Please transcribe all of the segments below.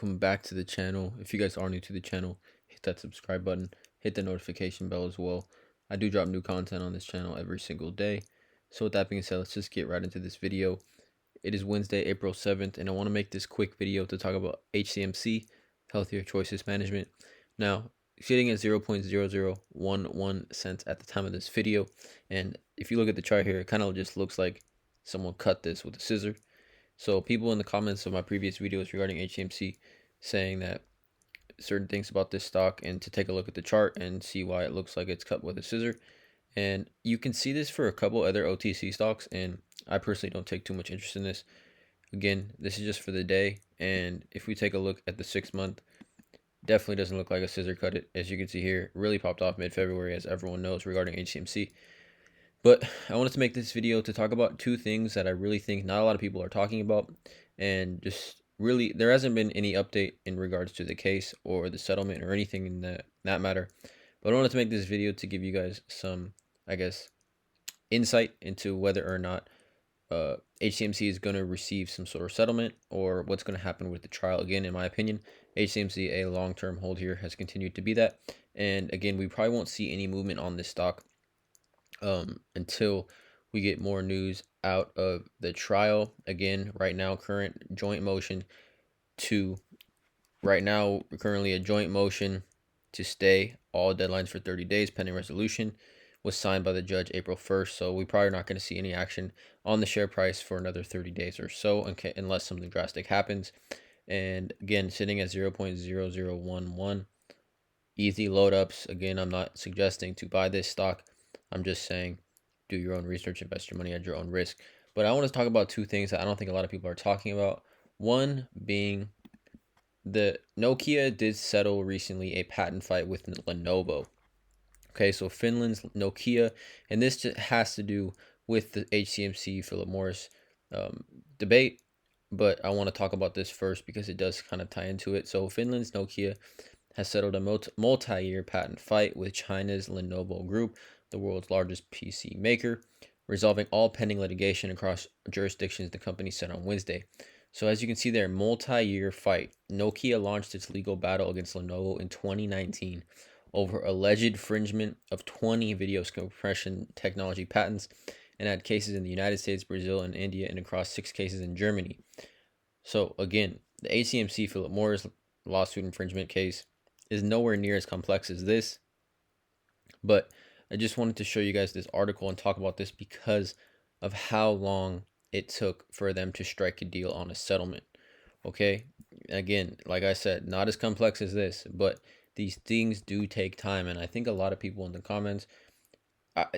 welcome back to the channel. If you guys are new to the channel, hit that subscribe button, hit the notification bell as well. I do drop new content on this channel every single day. So with that being said, let's just get right into this video. It is Wednesday, April 7th, and I want to make this quick video to talk about HCMC, Healthier Choices Management. Now, sitting at 0.0011 cents at the time of this video, and if you look at the chart here, it kind of just looks like someone cut this with a scissor. So people in the comments of my previous videos regarding HCMC saying that certain things about this stock, and to take a look at the chart and see why it looks like it's cut with a scissor. And you can see this for a couple other OTC stocks, and I personally don't take too much interest in this. Again, this is just for the day, and if we take a look at the 6-month, definitely doesn't look like a scissor cut it. As you can see here, really popped off mid-February, as everyone knows, regarding HCMC. But I wanted to make this video to talk about two things that I really think not a lot of people are talking about, and just really there hasn't been any update in regards to the case or the settlement or anything in that matter. But I wanted to make this video to give you guys some, I guess, insight into whether or not HCMC is going to receive some sort of settlement or what's going to happen with the trial. Again, in my opinion, HCMC, a long-term hold here, has continued to be that. And again, we probably won't see any movement on this stock until we get more news out of the trial. Again, right now, current joint motion to currently a joint motion to stay all deadlines for 30 days pending resolution was signed by the judge April 1st. So we probably not going to see any action on the share price for another 30 days or so, unless something drastic happens. And again, sitting at 0.0011, easy load ups. Again, I'm not suggesting to buy this stock. I'm just saying do your own research, invest your money at your own risk. But I want to talk about two things that I don't think a lot of people are talking about. One being the Nokia did settle recently a patent fight with Lenovo. Okay, so Finland's Nokia, and this just has to do with the HCMC Philip Morris debate. But I want to talk about this first because it does kind of tie into it. So Finland's Nokia has settled a multi-year patent fight with China's Lenovo Group, the world's largest PC maker, resolving all pending litigation across jurisdictions, the company said on Wednesday. So as you can see there, multi-year fight. Nokia launched its legal battle against Lenovo in 2019 over alleged infringement of 20 video compression technology patents, and had cases in the United States, Brazil, and India, and across 6 cases in Germany. So again, the HCMC Philip Morris lawsuit infringement case is nowhere near as complex as this, but I just wanted to show you guys this article and talk about this because of how long it took for them to strike a deal on a settlement. Okay, again, like I said, not as complex as this, but these things do take time, and I think a lot of people in the comments,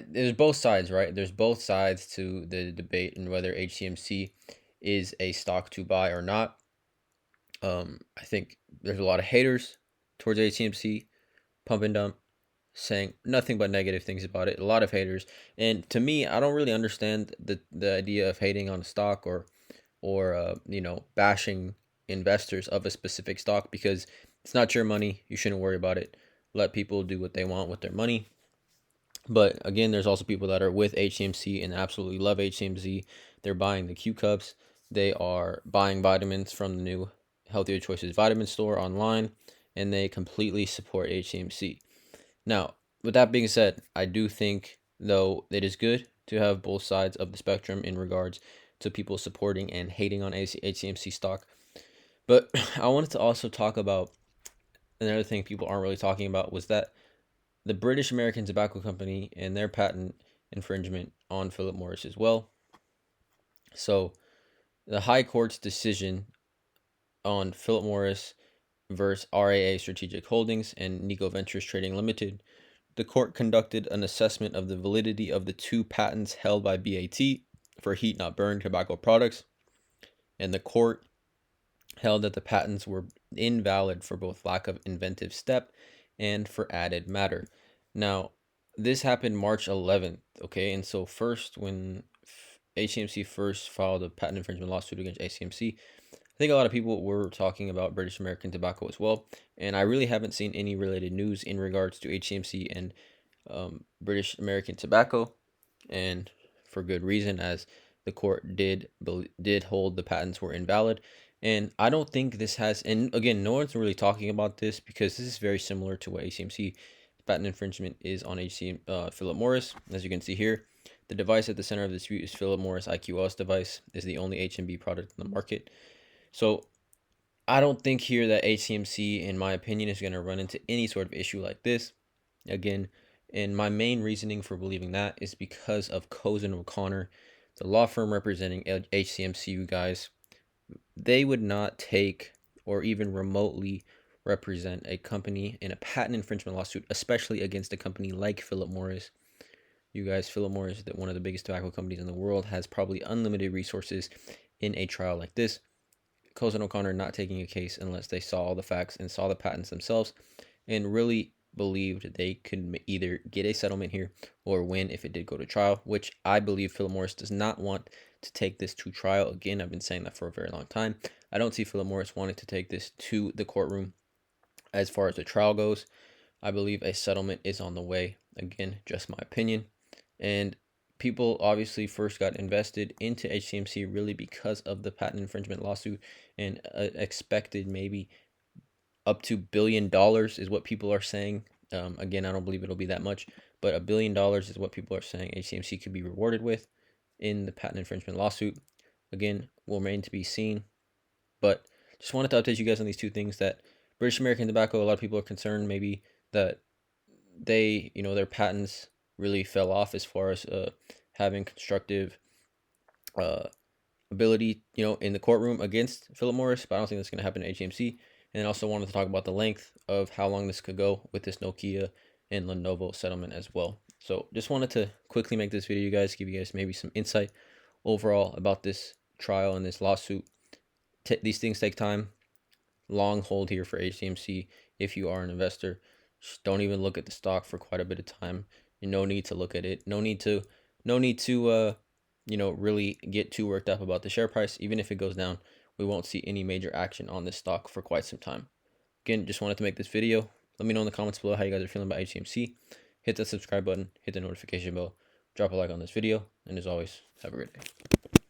there's both sides, right? There's both sides to the debate and whether HCMC is a stock to buy or not. I think there's a lot of haters towards HCMC, pump and dump, saying nothing but negative things about it. A lot of haters, and to me, I don't really understand the idea of hating on a stock or bashing investors of a specific stock, because it's not your money. You shouldn't worry about it. Let people do what they want with their money. But again, there's also people that are with HCMC and absolutely love HCMC. They're buying the Q cups. They are buying vitamins from the new Healthier Choices vitamin store online, and they completely support HCMC. Now, with that being said, I do think, though, it is good to have both sides of the spectrum in regards to people supporting and hating on HCMC stock. But I wanted to also talk about another thing people aren't really talking about, was that the British American Tobacco Company and their patent infringement on Philip Morris as well. So the High Court's decision on Philip Morris versus RAA Strategic Holdings and Nico Ventures Trading Limited, the court conducted an assessment of the validity of the 2 patents held by BAT for heat not burn tobacco products, and the court held that the patents were invalid for both lack of inventive step and for added matter. Now, this happened March 11th, okay? And so first, when HCMC first filed a patent infringement lawsuit against HCMC, I think a lot of people were talking about British American Tobacco as well, and I really haven't seen any related news in regards to HCMC and British American Tobacco, and for good reason, as the court did hold the patents were invalid. And I don't think this has, and again, no one's really talking about this because this is very similar to what HCMC patent infringement is on Philip Morris. As you can see here, the device at the center of the dispute is Philip Morris IQOS device, is the only HMB product on the market. So I don't think here that HCMC, in my opinion, is going to run into any sort of issue like this. Again, and my main reasoning for believing that is because of Cozen O'Connor, the law firm representing HCMC, you guys. They would not take or even remotely represent a company in a patent infringement lawsuit, especially against a company like Philip Morris. You guys, Philip Morris, one of the biggest tobacco companies in the world, has probably unlimited resources in a trial like this. Cozen O'Connor not taking a case unless they saw all the facts and saw the patents themselves and really believed they could either get a settlement here or win if it did go to trial, which I believe Philip Morris does not want to take this to trial. Again, I've been saying that for a very long time. I don't see Philip Morris wanting to take this to the courtroom. As far as the trial goes, I believe a settlement is on the way. Again, just my opinion. And people obviously first got invested into HCMC really because of the patent infringement lawsuit and expected maybe up to $1 billion is what people are saying. Again, I don't believe it'll be that much, but $1 billion is what people are saying HCMC could be rewarded with in the patent infringement lawsuit. Again, will remain to be seen, but just wanted to update you guys on these two things. That British American Tobacco, a lot of people are concerned maybe that their patents really fell off as far as having constructive uh, ability, in the courtroom against Philip Morris, but I don't think that's going to happen at HCMC. And also wanted to talk about the length of how long this could go with this Nokia and Lenovo settlement as well. So just wanted to quickly make this video, you guys, give you guys maybe some insight overall about this trial and this lawsuit. These things take time. Long hold here for HCMC if you are an investor. Just don't even look at the stock for quite a bit of time. No need to look at it. No need to really get too worked up about the share price. Even if it goes down, we won't see any major action on this stock for quite some time. Again, just wanted to make this video. Let me know in the comments below how you guys are feeling about HCMC. Hit that subscribe button, hit the notification bell, drop a like on this video, and as always, have a great day.